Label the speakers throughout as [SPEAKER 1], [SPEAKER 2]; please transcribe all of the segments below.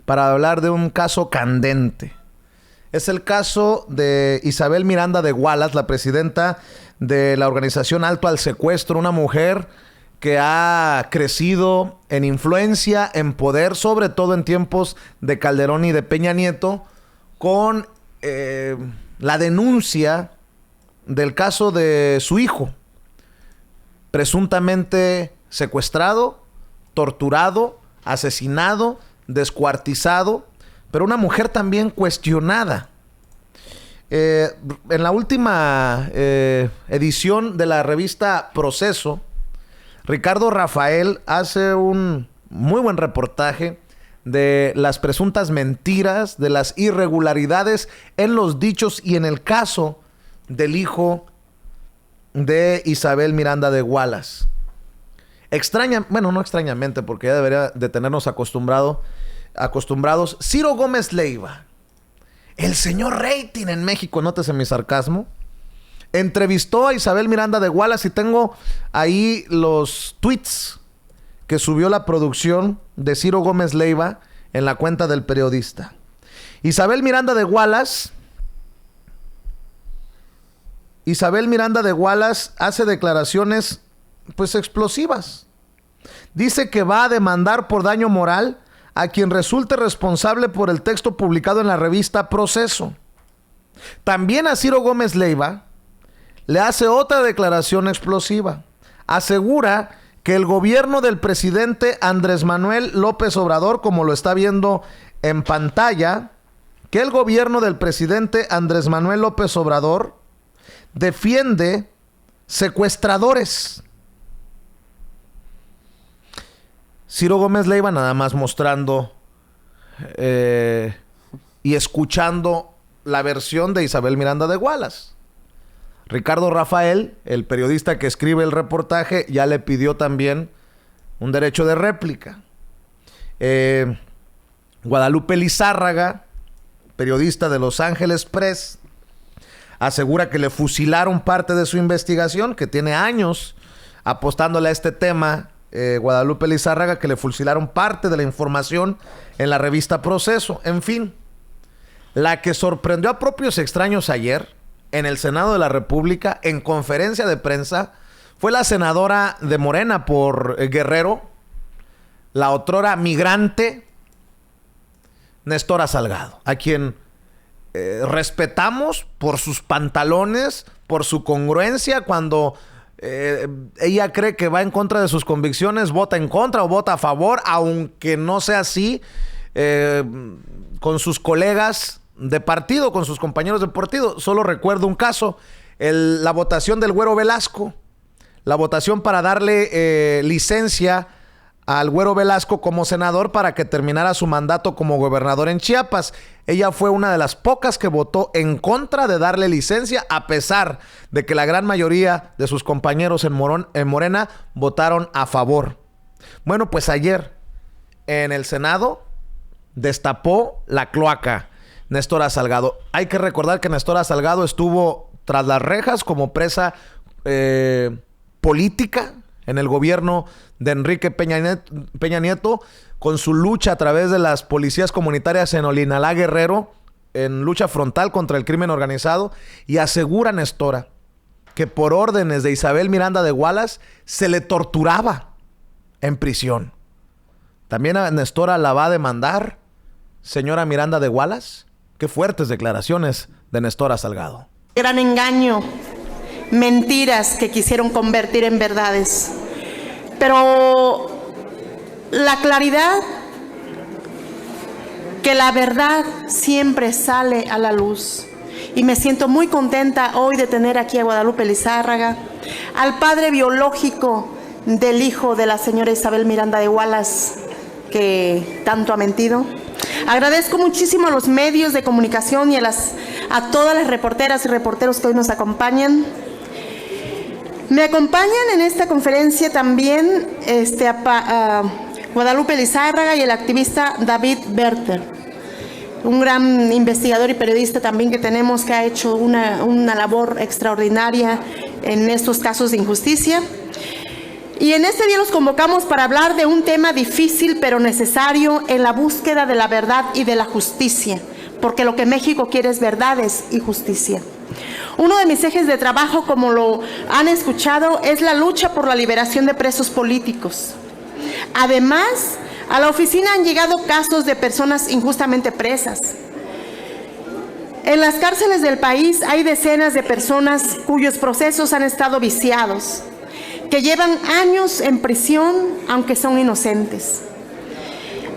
[SPEAKER 1] para hablar de un caso candente. Es el caso de Isabel Miranda de Wallace, la presidenta de la organización Alto al Secuestro, una mujer que ha crecido en influencia, en poder, sobre todo en tiempos de Calderón y de Peña Nieto, con la denuncia del caso de su hijo, presuntamente secuestrado, torturado, asesinado, descuartizado, pero una mujer también cuestionada. En la última edición de la revista Proceso, Ricardo Rafael hace un muy buen reportaje de las presuntas mentiras, de las irregularidades en los dichos y en el caso del hijo de Isabel Miranda de Wallace. No extrañamente, porque ya debería de tenernos acostumbrados, Ciro Gómez Leiva, el señor rating en México, nótese mi sarcasmo, entrevistó a Isabel Miranda de Wallace y tengo ahí los tweets que subió la producción de Ciro Gómez Leiva en la cuenta del periodista. Isabel Miranda de Wallace hace declaraciones pues explosivas. Dice que va a demandar por daño moral a quien resulte responsable por el texto publicado en la revista Proceso. También a Ciro Gómez Leiva le hace otra declaración explosiva. Asegura que el gobierno del presidente Andrés Manuel López Obrador, como lo está viendo en pantalla, que el gobierno del presidente Andrés Manuel López Obrador defiende secuestradores. Ciro Gómez Leiva nada más mostrando y escuchando la versión de Isabel Miranda de Wallace. Ricardo Rafael, el periodista que escribe el reportaje, ya le pidió también un derecho de réplica. Guadalupe Lizárraga, periodista de Los Ángeles Press, asegura que le fusilaron parte de su investigación, que tiene años apostándole a este tema. Guadalupe Lizárraga, que le fusilaron parte de la información en la revista Proceso. En fin, la que sorprendió a propios extraños ayer en el Senado de la República, en conferencia de prensa, fue la senadora de Morena por Guerrero, la otrora migrante Nestora Salgado, a quien respetamos por sus pantalones, por su congruencia. Cuando ella cree que va en contra de sus convicciones, vota en contra o vota a favor, aunque no sea así con sus colegas de partido, con sus compañeros de partido. Solo recuerdo un caso, la votación del Güero Velasco, la votación para darle licencia al Güero Velasco como senador para que terminara su mandato como gobernador en Chiapas. Ella fue una de las pocas que votó en contra de darle licencia, a pesar de que la gran mayoría de sus compañeros en Morena votaron a favor. Bueno, pues ayer en el Senado destapó la cloaca Nestora Salgado. Hay que recordar que Nestora Salgado estuvo tras las rejas como presa política en el gobierno de Enrique Peña Nieto, con su lucha a través de las policías comunitarias en Olinalá, Guerrero, en lucha frontal contra el crimen organizado. Y asegura Nestora que por órdenes de Isabel Miranda de Wallace se le torturaba en prisión. También a Nestora la va a demandar, señora Miranda de Wallace. Qué fuertes declaraciones de Nestora Salgado.
[SPEAKER 2] Gran engaño, mentiras que quisieron convertir en verdades. Pero la claridad, que la verdad siempre sale a la luz. Y me siento muy contenta hoy de tener aquí a Guadalupe Lizárraga, al padre biológico del hijo de la señora Isabel Miranda de Wallace, que tanto ha mentido. Agradezco muchísimo a los medios de comunicación y a todas las reporteras y reporteros que hoy nos acompañan. Me acompañan en esta conferencia también Guadalupe Lizárraga y el activista David Berter, un gran investigador y periodista también que tenemos, que ha hecho una labor extraordinaria en estos casos de injusticia. Y en este día los convocamos para hablar de un tema difícil pero necesario en la búsqueda de la verdad y de la justicia, porque lo que México quiere es verdades y justicia. Uno de mis ejes de trabajo, como lo han escuchado, es la lucha por la liberación de presos políticos. Además, a la oficina han llegado casos de personas injustamente presas. En las cárceles del país hay decenas de personas cuyos procesos han estado viciados, que llevan años en prisión aunque son inocentes.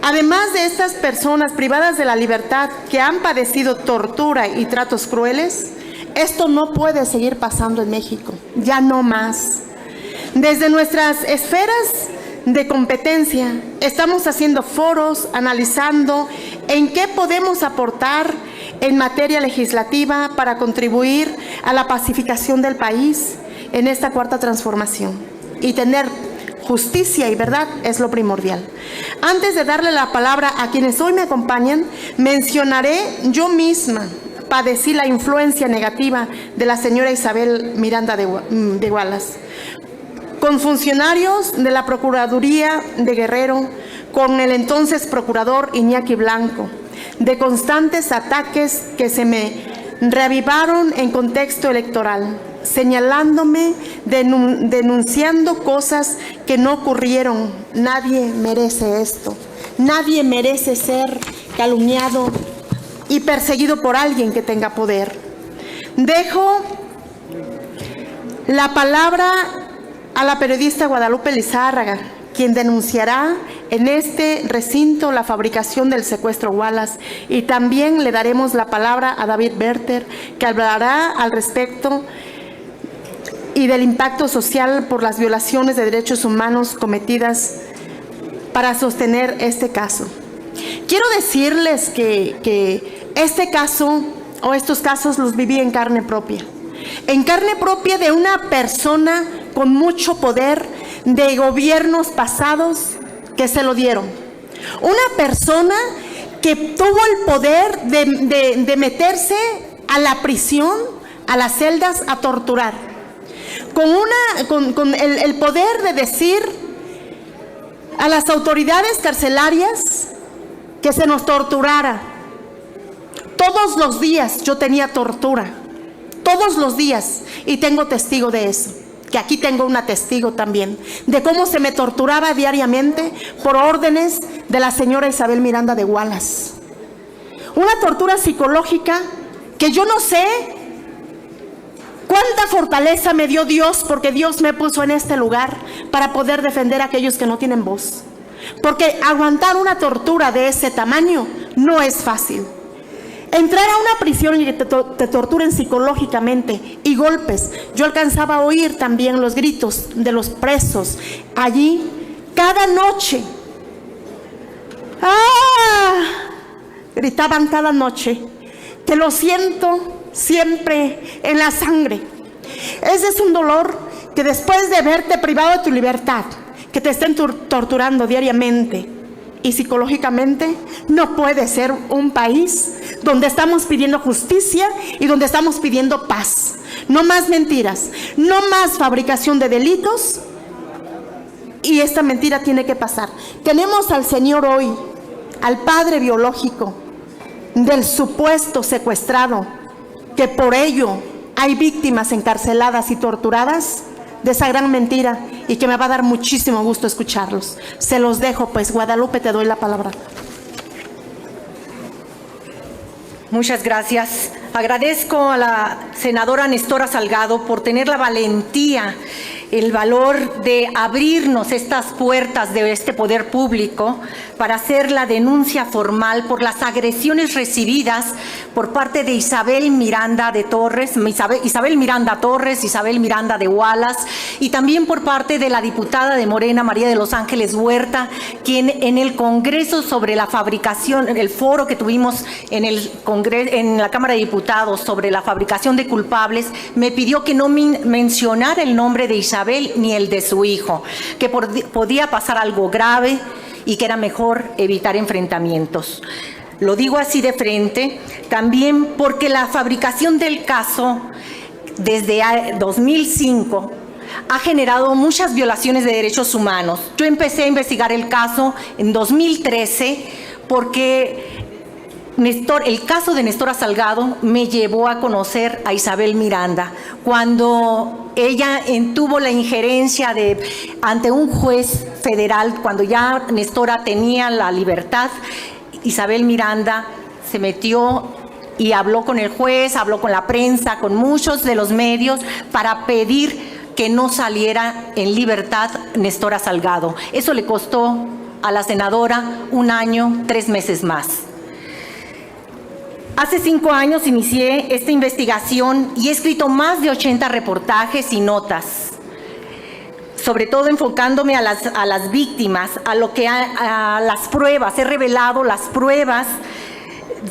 [SPEAKER 2] Además de estas personas privadas de la libertad que han padecido tortura y tratos crueles, esto no puede seguir pasando en México, ya no más. Desde nuestras esferas de competencia estamos haciendo foros, analizando en qué podemos aportar en materia legislativa para contribuir a la pacificación del país en esta cuarta transformación. Y tener justicia y verdad es lo primordial. Antes de darle la palabra a quienes hoy me acompañan, mencionaré yo misma padecí la influencia negativa de la señora Isabel Miranda de Wallace, con funcionarios de la Procuraduría de Guerrero, con el entonces procurador Iñaki Blanco, de constantes ataques que se me reavivaron en contexto electoral, señalándome, denunciando cosas que no ocurrieron. Nadie merece esto. Nadie merece ser calumniado y perseguido por alguien que tenga poder. Dejo la palabra a la periodista Guadalupe Lizárraga, quien denunciará en este recinto la fabricación del secuestro Wallace, y también le daremos la palabra a David Berter, que hablará al respecto y del impacto social por las violaciones de derechos humanos cometidas para sostener este caso. Quiero decirles que este caso o estos casos los viví en carne propia de una persona con mucho poder de gobiernos pasados que se lo dieron. Una persona que tuvo el poder de meterse a la prisión, a las celdas, a torturar. Con el poder de decir a las autoridades carcelarias que se nos torturara. Todos los días yo tenía tortura. Todos los días. Y tengo testigo de eso. Que aquí tengo una testigo también, de cómo se me torturaba diariamente por órdenes de la señora Isabel Miranda de Wallace. Una tortura psicológica que yo no sé cuánta fortaleza me dio Dios, porque Dios me puso en este lugar para poder defender a aquellos que no tienen voz. Porque aguantar una tortura de ese tamaño no es fácil. Entrar a una prisión y que te torturen psicológicamente y golpes. Yo alcanzaba a oír también los gritos de los presos allí cada noche. ¡Ah! Gritaban cada noche, que lo siento siempre en la sangre. Ese es un dolor que después de verte privado de tu libertad, que te estén torturando diariamente y psicológicamente, no puede ser un país donde estamos pidiendo justicia y donde estamos pidiendo paz. No más mentiras, no más fabricación de delitos, y esta mentira tiene que pasar. Tenemos al Señor hoy, al padre biológico del supuesto secuestrado, que por ello hay víctimas encarceladas y torturadas de esa gran mentira, y que me va a dar muchísimo gusto escucharlos. Se los dejo, pues. Guadalupe, te doy la palabra.
[SPEAKER 3] Muchas gracias. Agradezco a la senadora Nestora Salgado por tener la valentía, el valor de abrirnos estas puertas de este poder público para hacer la denuncia formal por las agresiones recibidas por parte de Isabel Miranda de Wallace, y también por parte de la diputada de Morena, María de los Ángeles Huerta, quien en el Congreso sobre la fabricación, en el foro que tuvimos en la Cámara de Diputados sobre la fabricación de culpables, me pidió que no mencionara el nombre de Isabel ni el de su hijo, que podía pasar algo grave y que era mejor evitar enfrentamientos. Lo digo así de frente, también porque la fabricación del caso desde 2005 ha generado muchas violaciones de derechos humanos. Yo empecé a investigar el caso en 2013 porque el caso de Nestora Salgado me llevó a conocer a Isabel Miranda. Cuando ella tuvo la injerencia ante un juez federal, cuando ya Nestora tenía la libertad, Isabel Miranda se metió y habló con el juez, habló con la prensa, con muchos de los medios para pedir que no saliera en libertad Nestora Salgado. Eso le costó a la senadora 1 año, 3 meses más. Hace 5 años inicié esta investigación y he escrito más de 80 reportajes y notas, sobre todo enfocándome a las víctimas, a las pruebas. He revelado las pruebas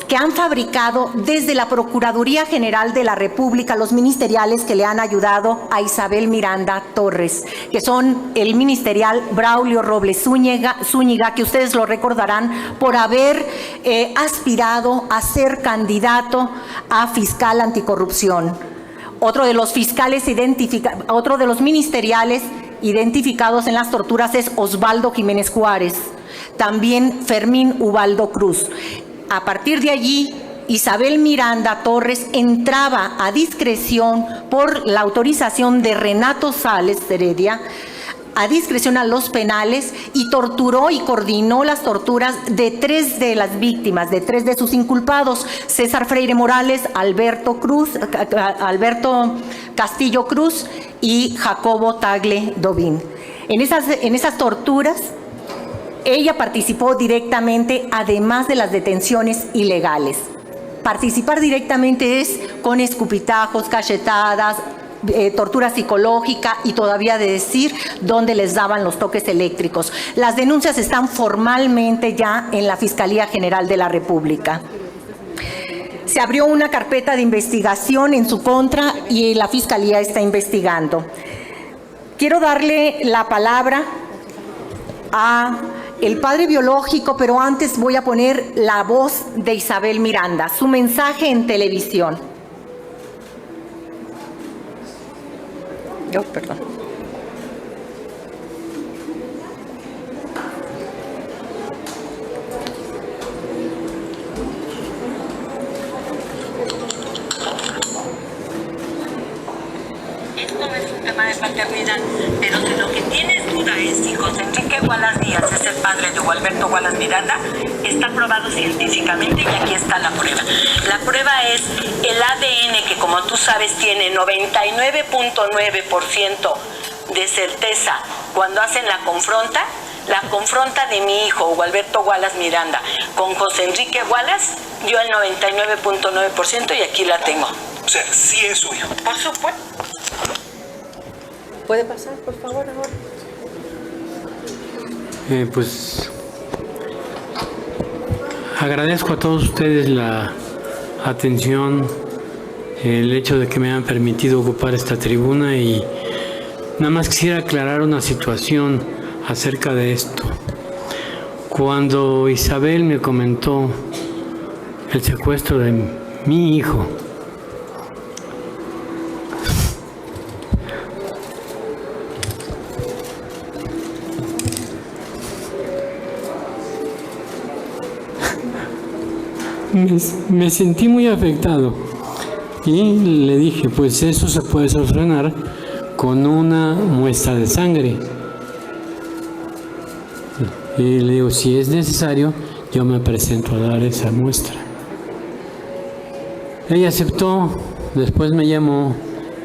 [SPEAKER 3] que han fabricado desde la Procuraduría General de la República, los ministeriales que le han ayudado a Isabel Miranda Torres, que son el ministerial Braulio Robles Zúñiga, que ustedes lo recordarán por haber aspirado a ser candidato a fiscal anticorrupción. Otro de los ministeriales identificados en las torturas es Osvaldo Jiménez Juárez, también Fermín Ubaldo Cruz. A partir de allí, Isabel Miranda Torres entraba a discreción por la autorización de Renato Sales Heredia, a discreción a los penales, y torturó y coordinó las torturas de 3 de las víctimas, de 3 de sus inculpados: César Freire Morales, Alberto Castillo Cruz y Jacobo Tagle Dobín. En esas torturas, ella participó directamente, además de las detenciones ilegales. Participar directamente es con escupitajos, cachetadas, tortura psicológica y todavía de decir dónde les daban los toques eléctricos. Las denuncias están formalmente ya en la Fiscalía General de la República. Se abrió una carpeta de investigación en su contra y la Fiscalía está investigando. Quiero darle la palabra a el padre biológico, pero antes voy a poner la voz de Isabel Miranda, su mensaje en televisión. Perdón.
[SPEAKER 4] Esto no es un tema de paternidad, pero de lo que tienes duda es si José Enrique Gualas Díaz es el padre de Gualberto Gualas Miranda. Está probado científicamente y aquí está la prueba. La prueba es el ADN, que como tú sabes tiene 99.9% de certeza cuando hacen la confronta de mi hijo Gualberto Gualas Miranda con José Enrique Gualas, dio el 99.9% y aquí la tengo.
[SPEAKER 5] O sea, sí es suyo.
[SPEAKER 4] Por supuesto. ¿Puede pasar, por favor, ahora?
[SPEAKER 6] Pues agradezco a todos ustedes la atención, el hecho de que me hayan permitido ocupar esta tribuna, y nada más quisiera aclarar una situación acerca de esto. Cuando Isabel me comentó el secuestro de mi hijo, me sentí muy afectado y le dije, pues eso se puede solucionar con una muestra de sangre. Y le digo, si es necesario, yo me presento a dar esa muestra. Ella aceptó, después me llamó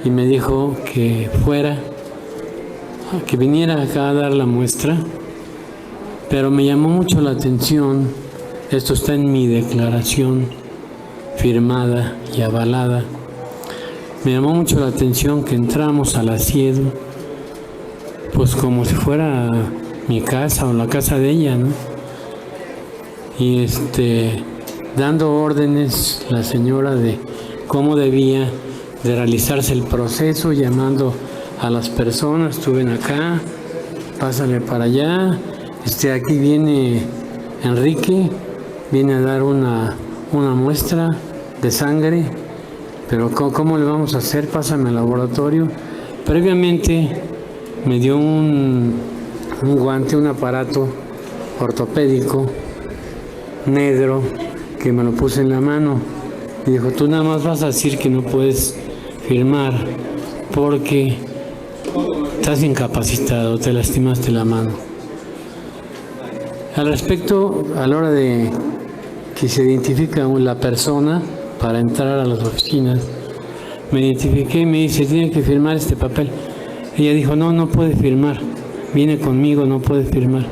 [SPEAKER 6] y me dijo que que viniera acá a dar la muestra, pero me llamó mucho la atención. Esto está en mi declaración firmada y avalada. Me llamó mucho la atención que entramos al asiedo, pues como si fuera mi casa o la casa de ella, ¿no? Y dando órdenes la señora de cómo debía de realizarse el proceso, llamando a las personas: tú ven acá, pásale para allá, aquí viene Enrique, viene a dar una muestra de sangre, pero ¿cómo le vamos a hacer? Pásame al laboratorio. Previamente me dio un guante, un aparato ortopédico negro que me lo puse en la mano y dijo, tú nada más vas a decir que no puedes firmar porque estás incapacitado, te lastimaste la mano. Al respecto, a la hora de que se identifica la persona para entrar a las oficinas, me identifiqué y me dice, tiene que firmar este papel. Ella dijo, no puede firmar, viene conmigo, no puede firmar,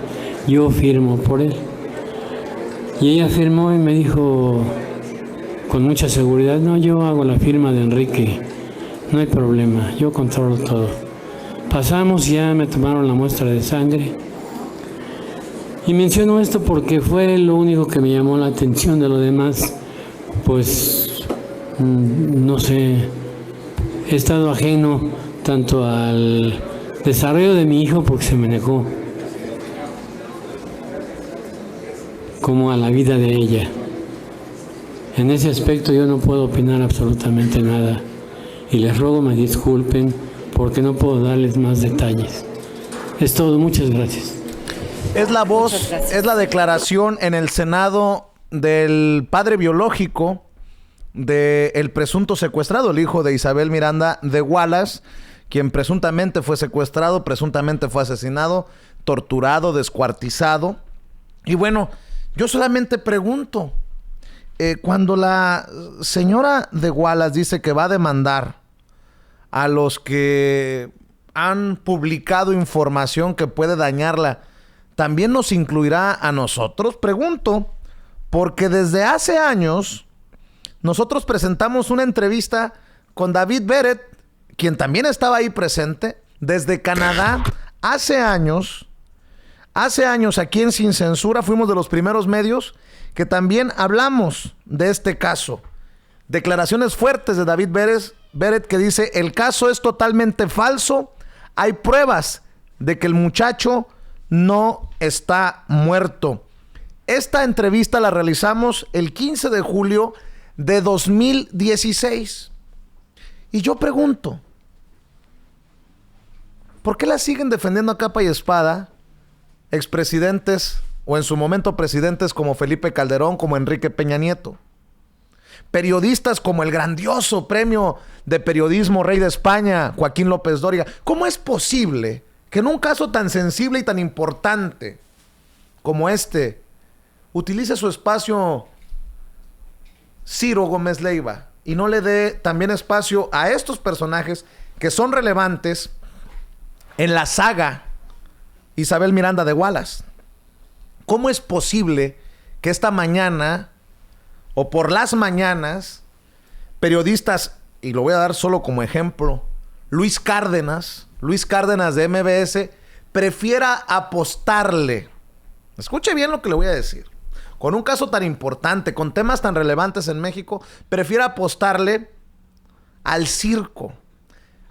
[SPEAKER 6] yo firmo por él. Y ella firmó y me dijo con mucha seguridad, no, yo hago la firma de Enrique, no hay problema, yo controlo todo. Pasamos, ya me tomaron la muestra de sangre. Y menciono esto porque fue lo único que me llamó la atención. De lo demás, pues, no sé, he estado ajeno tanto al desarrollo de mi hijo porque se me negó, como a la vida de ella. En ese aspecto yo no puedo opinar absolutamente nada y les ruego me disculpen porque no puedo darles más detalles. Es todo, muchas gracias.
[SPEAKER 1] Es la voz, es la declaración en el Senado del padre biológico del presunto secuestrado, el hijo de Isabel Miranda de Wallace, quien presuntamente fue secuestrado, presuntamente fue asesinado, torturado, descuartizado. Y bueno, yo solamente pregunto, cuando la señora de Wallace dice que va a demandar a los que han publicado información que puede dañarla, ¿también nos incluirá a nosotros? Pregunto, porque desde hace años nosotros presentamos una entrevista con David Beret, quien también estaba ahí presente, desde Canadá. Hace años aquí en Sin Censura fuimos de los primeros medios que también hablamos de este caso. Declaraciones fuertes de David Beret que dice, el caso es totalmente falso, hay pruebas de que el muchacho no está muerto. Esta entrevista la realizamos el 15 de julio de 2016. Y yo pregunto, ¿por qué la siguen defendiendo a capa y espada expresidentes o en su momento presidentes como Felipe Calderón, como Enrique Peña Nieto? Periodistas como el grandioso premio de periodismo Rey de España, Joaquín López Dóriga. ¿Cómo es posible que en un caso tan sensible y tan importante como este utilice su espacio Ciro Gómez Leiva y no le dé también espacio a estos personajes que son relevantes en la saga Isabel Miranda de Wallace? ¿Cómo es posible que esta mañana o por las mañanas periodistas, y lo voy a dar solo como ejemplo, Luis Cárdenas de MBS, prefiera apostarle, escuche bien lo que le voy a decir, con un caso tan importante, con temas tan relevantes en México, prefiere apostarle al circo?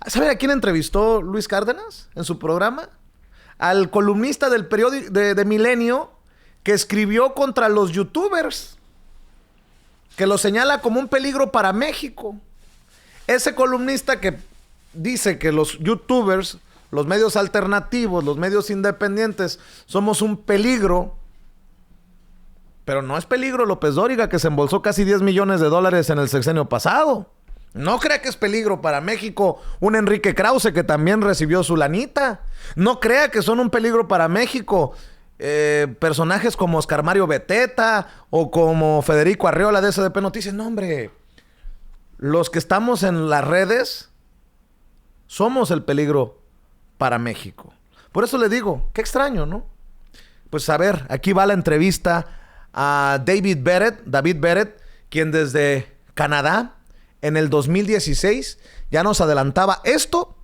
[SPEAKER 1] ¿Sabe a quién entrevistó Luis Cárdenas en su programa? Al columnista del periódico de Milenio que escribió contra los youtubers, que lo señala como un peligro para México. Ese columnista que dice que los youtubers, los medios alternativos, los medios independientes, somos un peligro. Pero no es peligro López Dóriga, que se embolsó casi 10 millones de dólares en el sexenio pasado. No crea que es peligro para México un Enrique Krause, que también recibió su lanita. No crea que son un peligro para México personajes como Oscar Mario Beteta o como Federico Arreola de SDP Noticias. No, hombre. Los que estamos en las redes somos el peligro para México. Por eso le digo, qué extraño, ¿no? Pues a ver, aquí va la entrevista a David Beret, quien desde Canadá en el 2016 ya nos adelantaba esto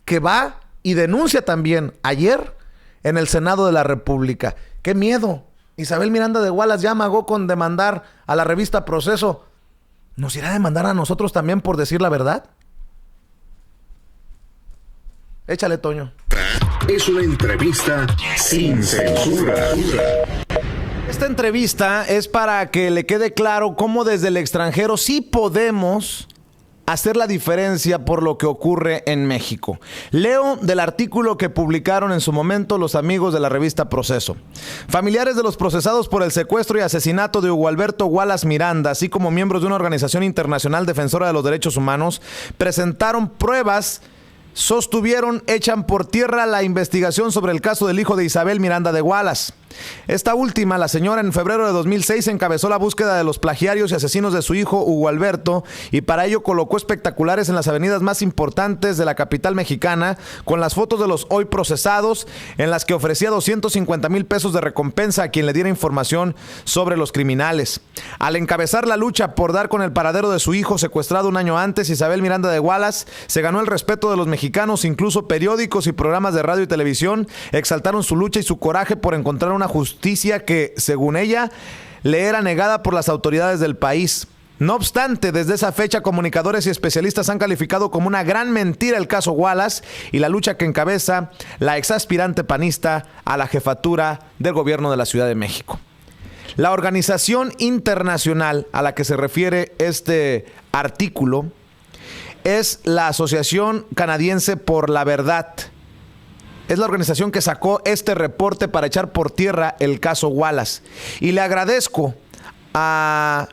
[SPEAKER 1] que va y denuncia también ayer en el Senado de la República. ¡Qué miedo! Isabel Miranda de Wallace ya amagó con demandar a la revista Proceso. ¿Nos irá a demandar a nosotros también por decir la verdad? Échale, Toño.
[SPEAKER 5] Es una entrevista sin censura.
[SPEAKER 1] Esta entrevista es para que le quede claro cómo desde el extranjero sí podemos hacer la diferencia por lo que ocurre en México. Leo del artículo que publicaron en su momento los amigos de la revista Proceso. Familiares de los procesados por el secuestro y asesinato de Hugo Alberto Wallace Miranda, así como miembros de una organización internacional defensora de los derechos humanos, presentaron pruebas, sostuvieron, echan por tierra la investigación sobre el caso del hijo de Isabel Miranda de Wallace. Esta última, la señora, en febrero de 2006 encabezó la búsqueda de los plagiarios y asesinos de su hijo Hugo Alberto, y para ello colocó espectaculares en las avenidas más importantes de la capital mexicana con las fotos de los hoy procesados, en las que ofrecía 250,000 pesos de recompensa a quien le diera información sobre los criminales. Al encabezar la lucha por dar con el paradero de su hijo secuestrado un año antes, Isabel Miranda de Wallace se ganó el respeto de los mexicanos. Incluso periódicos y programas de radio y televisión exaltaron su lucha y su coraje por encontrar una justicia que, según ella, le era negada por las autoridades del país. No obstante, desde esa fecha, comunicadores y especialistas han calificado como una gran mentira el caso Wallace y la lucha que encabeza la exaspirante panista a la jefatura del gobierno de la Ciudad de México. La organización internacional a la que se refiere este artículo es la Asociación Canadiense por la Verdad. Es la organización que sacó este reporte para echar por tierra el caso Wallace. Y le agradezco a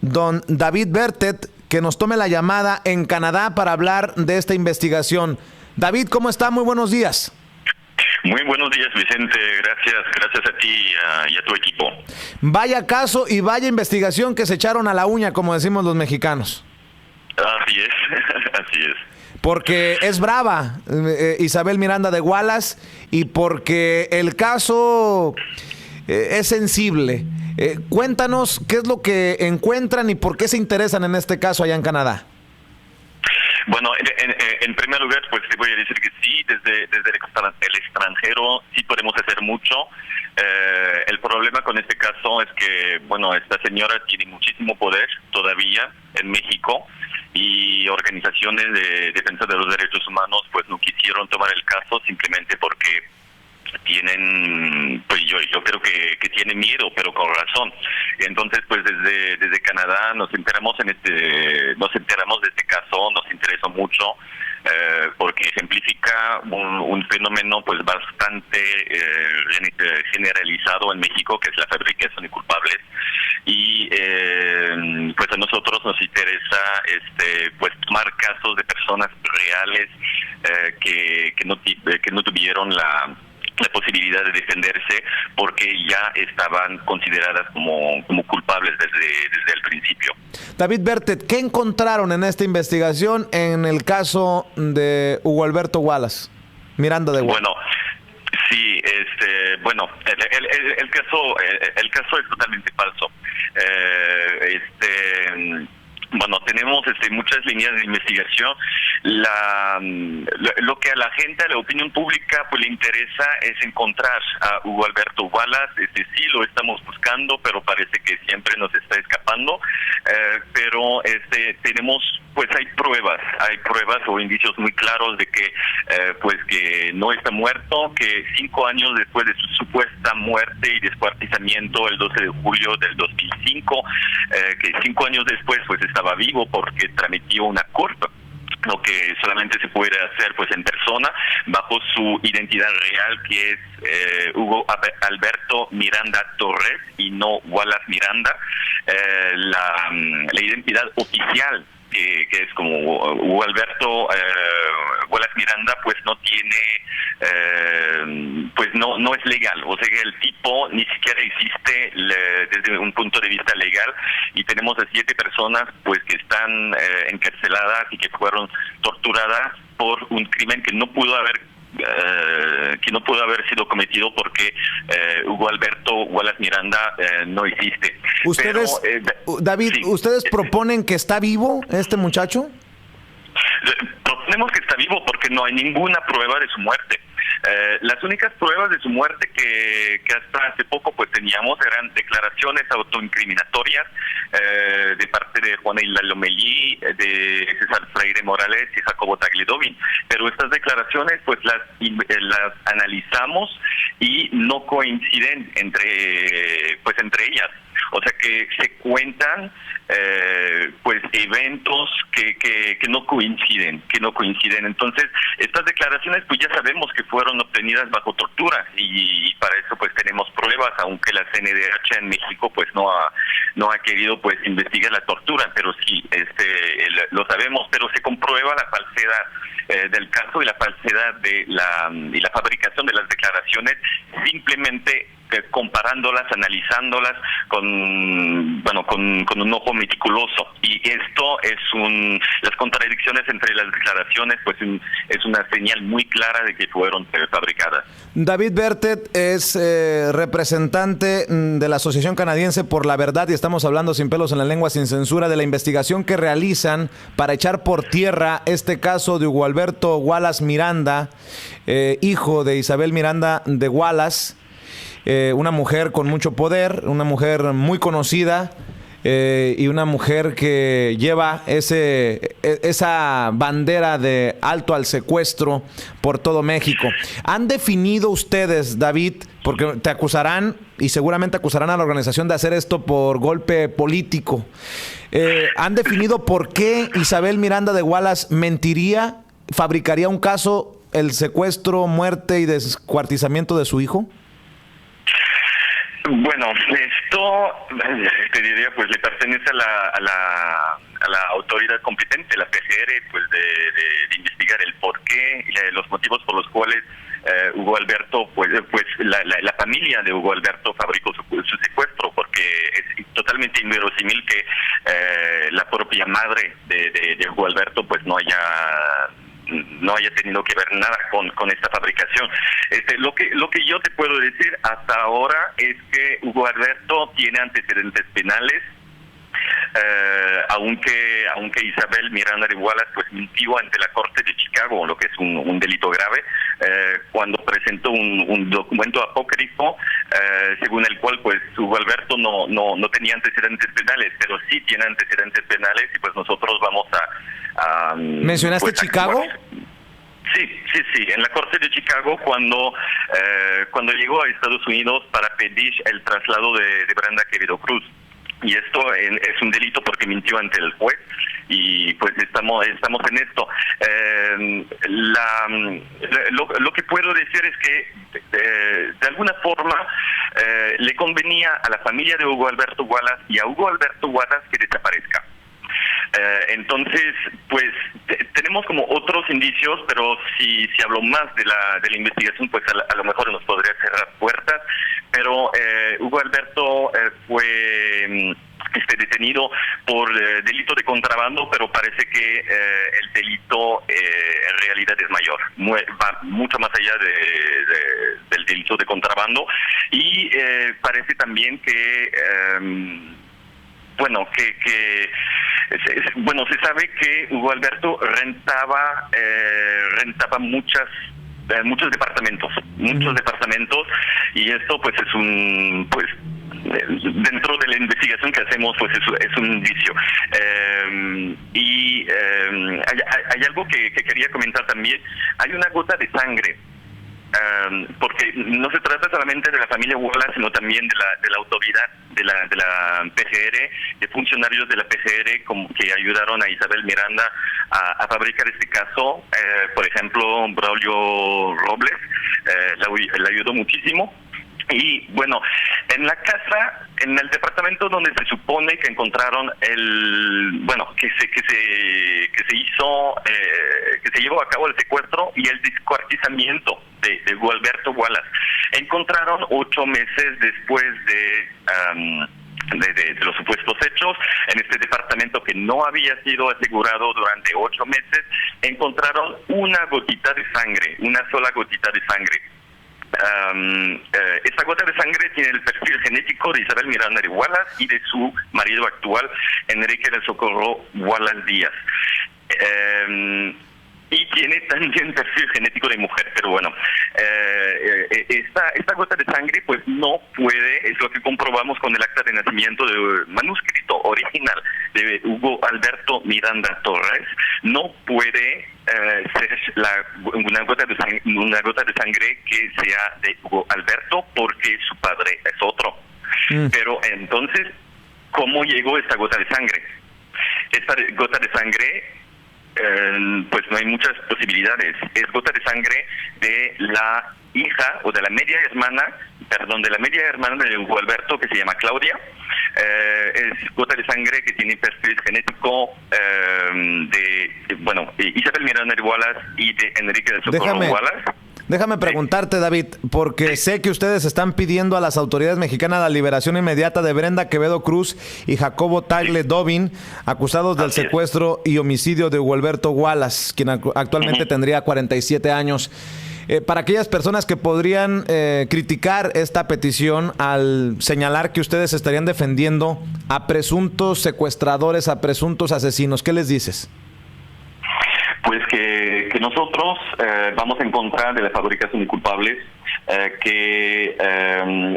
[SPEAKER 1] don David Bertet que nos tome la llamada en Canadá para hablar de esta investigación. David, ¿cómo está? Muy buenos días.
[SPEAKER 7] Muy buenos días, Vicente. Gracias a ti y a tu equipo.
[SPEAKER 1] Vaya caso y vaya investigación que se echaron a la uña, como decimos los mexicanos.
[SPEAKER 7] Así es, así es.
[SPEAKER 1] Porque es brava Isabel Miranda de Wallace y porque el caso es sensible. Cuéntanos qué es lo que encuentran y por qué se interesan en este caso allá en Canadá.
[SPEAKER 7] Bueno, en primer lugar, pues te voy a decir que sí, desde el extranjero sí podemos hacer mucho. El problema con este caso es que, bueno, esta señora tiene muchísimo poder todavía en México, y organizaciones de defensa de los derechos humanos pues no quisieron tomar el caso simplemente porque tienen, pues yo creo que tienen miedo, pero con razón. Entonces, pues desde Canadá nos enteramos de este caso, nos interesó mucho, porque ejemplifica un fenómeno pues bastante generalizado en México, que es la fabricación de culpables, y pues a nosotros nos interesa pues tomar casos de personas reales que no tuvieron la posibilidad de defenderse porque ya estaban consideradas como culpables desde el principio.
[SPEAKER 1] David Bertet, ¿qué encontraron en esta investigación en el caso de Hugo Alberto Wallace Miranda de Wallace?
[SPEAKER 7] Bueno, sí, el caso es totalmente falso. Bueno, tenemos muchas líneas de investigación. Lo que a la gente, a la opinión pública, pues le interesa es encontrar a Hugo Alberto Wallace. Sí lo estamos buscando, pero parece que siempre nos está escapando. Pero tenemos, pues hay pruebas o indicios muy claros de que pues que no está muerto, que 5 años después de su supuesta muerte y descuartizamiento el 12 de julio del 2005, que 5 años después pues estaba vivo porque tramitió una CURP, lo que solamente se puede hacer pues en persona, bajo su identidad real, que es Hugo Alberto Miranda Torres y no Wallace Miranda. La identidad oficial, que es como Hugo Alberto Wallace Miranda, pues no tiene, pues no es legal. O sea que el tipo ni siquiera existe desde un punto de vista legal, y tenemos a 7 personas pues que están encarceladas y que fueron torturadas por un crimen que no pudo haber sido cometido porque Hugo Alberto Wallace Miranda no existe.
[SPEAKER 1] Ustedes, pero, David, sí. ¿Ustedes proponen que está vivo este muchacho?
[SPEAKER 7] Proponemos que está vivo porque no hay ninguna prueba de su muerte. Las únicas pruebas de su muerte que hasta hace poco pues teníamos eran declaraciones autoincriminatorias de parte de Juana Hilda Lomelí, de César Freire Morales y Jacobo Tagliedovin, pero estas declaraciones pues las analizamos y no coinciden entre ellas. O sea que se cuentan pues eventos que no coinciden, Entonces, estas declaraciones pues ya sabemos que fueron obtenidas bajo tortura y para eso pues tenemos pruebas, aunque la CNDH en México pues no ha querido pues investigar la tortura, pero sí, lo sabemos, pero se comprueba la falsedad del caso y la falsedad de la fabricación de las declaraciones simplemente comparándolas, analizándolas con un ojo meticuloso. Y esto las contradicciones entre las declaraciones pues es una señal muy clara de que fueron fabricadas.
[SPEAKER 1] David Bertet es representante de la Asociación Canadiense por la Verdad y estamos hablando sin pelos en la lengua, sin censura, de la investigación que realizan para echar por tierra este caso de Hugo Alberto Wallace Miranda, hijo de Isabel Miranda de Wallace. Una mujer con mucho poder, una mujer muy conocida y una mujer que lleva esa bandera de alto al secuestro por todo México. ¿Han definido ustedes, David, porque te acusarán y seguramente acusarán a la organización de hacer esto por golpe político? ¿Han definido por qué Isabel Miranda de Wallace mentiría, fabricaría un caso, el secuestro, muerte y descuartizamiento de su hijo?
[SPEAKER 7] Bueno, esto te diría pues le pertenece a la autoridad competente, la PGR, pues de investigar el porqué y los motivos por los cuales Hugo Alberto, pues la familia de Hugo Alberto fabricó su secuestro, porque es totalmente inverosímil que la propia madre de Hugo Alberto pues no haya tenido que ver nada con esta fabricación. Lo que yo te puedo decir hasta ahora es que Hugo Alberto tiene antecedentes penales, aunque Isabel Miranda de Wallace pues mintió ante la Corte de Chicago, lo que es un delito grave, cuando presentó un documento apócrifo según el cual pues Hugo Alberto no tenía antecedentes penales, pero sí tiene antecedentes penales y pues nosotros vamos a
[SPEAKER 1] ¿mencionaste pues, Chicago?
[SPEAKER 7] Sí, en la Corte de Chicago cuando llegó a Estados Unidos para pedir el traslado de Brenda Quevedo Cruz. Y esto es un delito porque mintió ante el juez y pues estamos en esto. Lo que puedo decir es que de alguna forma le convenía a la familia de Hugo Alberto Wallace y a Hugo Alberto Wallace que desaparezca. Entonces, pues tenemos como otros indicios, pero si hablo más de la investigación, pues a lo mejor nos podría cerrar puertas. Pero Hugo Alberto fue detenido por delito de contrabando, pero parece que el delito en realidad es mayor, va mucho más allá del delito de contrabando y parece también que se sabe que Hugo Alberto rentaba muchos departamentos y esto pues es dentro de la investigación que hacemos pues es un indicio hay algo que quería comentar también. Hay una gota de sangre, porque no se trata solamente de la familia Wallace, sino también de la autoridad de la PGR, de funcionarios de la PGR que ayudaron a Isabel Miranda a fabricar este caso. Por ejemplo, Braulio Robles le ayudó muchísimo. Y bueno, en la casa, en el departamento donde se supone que encontraron que se llevó a cabo el secuestro y el descuartizamiento de Hugo Alberto Wallace, encontraron 8 meses después de los supuestos hechos, en este departamento que no había sido asegurado durante 8 meses, encontraron una sola gotita de sangre. Esta gota de sangre tiene el perfil genético de Isabel Miranda de Wallace y de su marido actual, Enrique del Socorro Wallace Díaz. Y tiene también perfil genético de mujer, pero bueno, esta gota de sangre pues no puede, es lo que comprobamos con el acta de nacimiento del manuscrito original de Hugo Alberto Miranda Torres, no puede ser una gota de sangre que sea de Hugo Alberto porque su padre es otro. Pero entonces ¿cómo llegó esta gota de sangre? Esta gota de sangre, pues no hay muchas posibilidades. Es gota de sangre de la hija o de la media hermana de Hugo Alberto, que se llama Claudia. Es gota de sangre que tiene perfil genético de Isabel Miranda de Wallace y de Enrique de Socorro Wallace.
[SPEAKER 1] Déjame preguntarte, David, porque sé que ustedes están pidiendo a las autoridades mexicanas la liberación inmediata de Brenda Quevedo Cruz y Jacobo Tagle Dobin, acusados del secuestro y homicidio de Hugo Alberto Wallace, quien actualmente tendría 47 años. Para aquellas personas que podrían criticar esta petición al señalar que ustedes estarían defendiendo a presuntos secuestradores, a presuntos asesinos, ¿qué les dices?
[SPEAKER 7] Pues que nosotros vamos en contra de la fabricación de culpables, que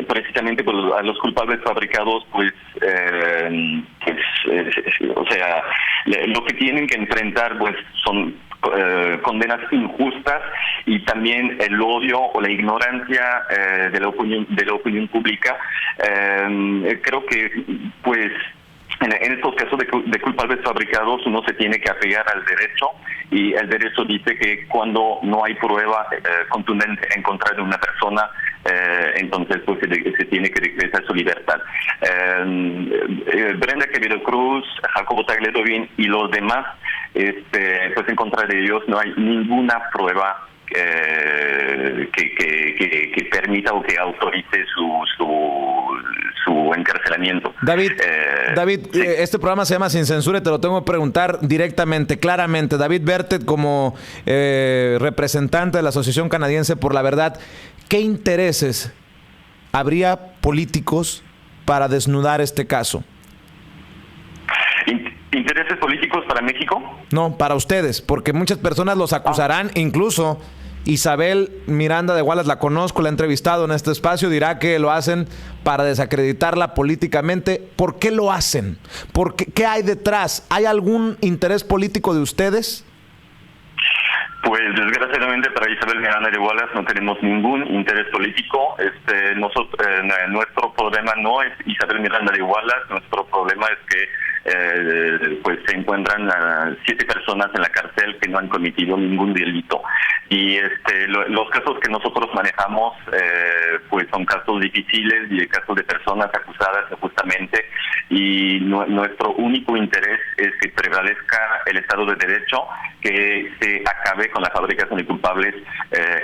[SPEAKER 7] precisamente pues, a los culpables fabricados, lo que tienen que enfrentar pues son condenas injustas y también el odio o la ignorancia de la opinión pública. Creo que pues en estos casos de culpables fabricados uno se tiene que apegar al derecho, y el derecho dice que cuando no hay prueba contundente en contra de una persona, entonces pues se tiene que decretar su libertad. Brenda Quevedo Cruz, Jacobo Tagle Dobin y los demás, pues en contra de ellos no hay ninguna prueba que permita o que autorice su encarcelamiento.
[SPEAKER 1] David,
[SPEAKER 7] sí.
[SPEAKER 1] Este programa se llama Sin Censura y te lo tengo que preguntar directamente, claramente. David Bertet, como representante de la Asociación Canadiense por la Verdad, ¿qué intereses habría políticos para desnudar este caso?
[SPEAKER 7] ¿Intereses políticos para México?
[SPEAKER 1] No, para ustedes, porque muchas personas los acusarán, incluso Isabel Miranda de Wallace, la conozco, la he entrevistado en este espacio, dirá que lo hacen para desacreditarla políticamente. ¿Por qué lo hacen? ¿Qué hay detrás? ¿Hay algún interés político de ustedes?
[SPEAKER 7] Pues desgraciadamente para Isabel Miranda de Wallace no tenemos ningún interés político. Nuestro problema no es Isabel Miranda de Wallace, nuestro problema es que pues se encuentran 7 personas en la cárcel que no han cometido ningún delito, y los casos que nosotros manejamos pues son casos difíciles y casos de personas acusadas injustamente, y nuestro único interés es que prevalezca el Estado de Derecho, que se acabe con la fabricación de culpables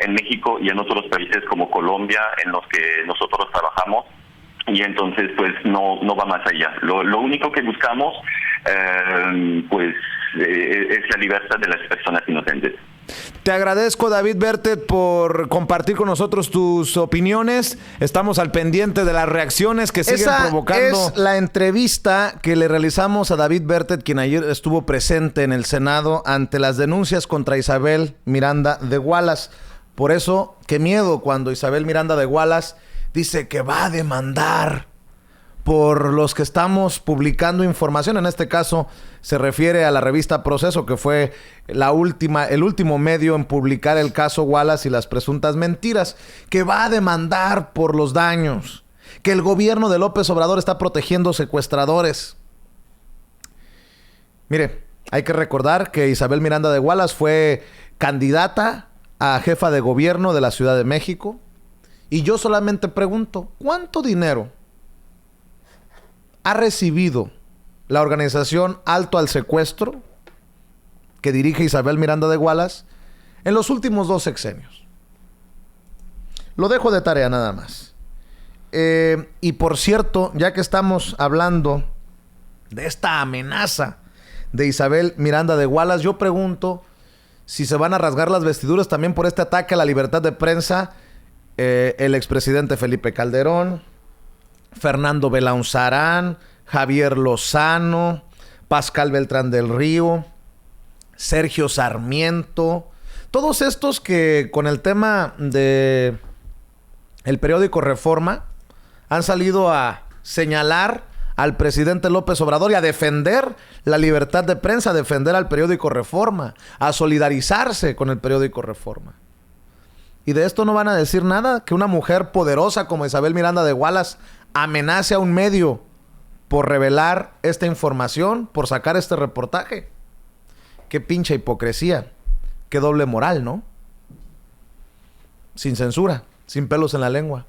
[SPEAKER 7] en México y en otros países como Colombia, en los que nosotros trabajamos. Y entonces pues no va más allá. Lo único que buscamos es la libertad de las personas inocentes.
[SPEAKER 1] Te agradezco, David Bertet, por compartir con nosotros tus opiniones. Estamos al pendiente de las reacciones que siguen provocando. Es la entrevista que le realizamos a David Bertet, quien ayer estuvo presente en el Senado ante las denuncias contra Isabel Miranda de Wallace. Por eso, qué miedo cuando Isabel Miranda de Wallace dice que va a demandar por los que estamos publicando información. En este caso se refiere a la revista Proceso, que fue el último medio en publicar el caso Wallace y las presuntas mentiras, que va a demandar por los daños, que el gobierno de López Obrador está protegiendo secuestradores. Mire, hay que recordar que Isabel Miranda de Wallace fue candidata a jefa de gobierno de la Ciudad de México. Y yo solamente pregunto, ¿cuánto dinero ha recibido la organización Alto al Secuestro, que dirige Isabel Miranda de Wallace, en los últimos 2 sexenios? Lo dejo de tarea nada más. Y por cierto, ya que estamos hablando de esta amenaza de Isabel Miranda de Wallace, yo pregunto si se van a rasgar las vestiduras también por este ataque a la libertad de prensa. El expresidente Felipe Calderón, Fernando Belaunzarán, Javier Lozano, Pascal Beltrán del Río, Sergio Sarmiento, todos estos que con el tema de el periódico Reforma han salido a señalar al presidente López Obrador y a defender la libertad de prensa, a defender al periódico Reforma, a solidarizarse con el periódico Reforma. Y de esto no van a decir nada, que una mujer poderosa como Isabel Miranda de Wallace amenace a un medio por revelar esta información, por sacar este reportaje. Qué pinche hipocresía. Qué doble moral, ¿no? Sin censura, sin pelos en la lengua.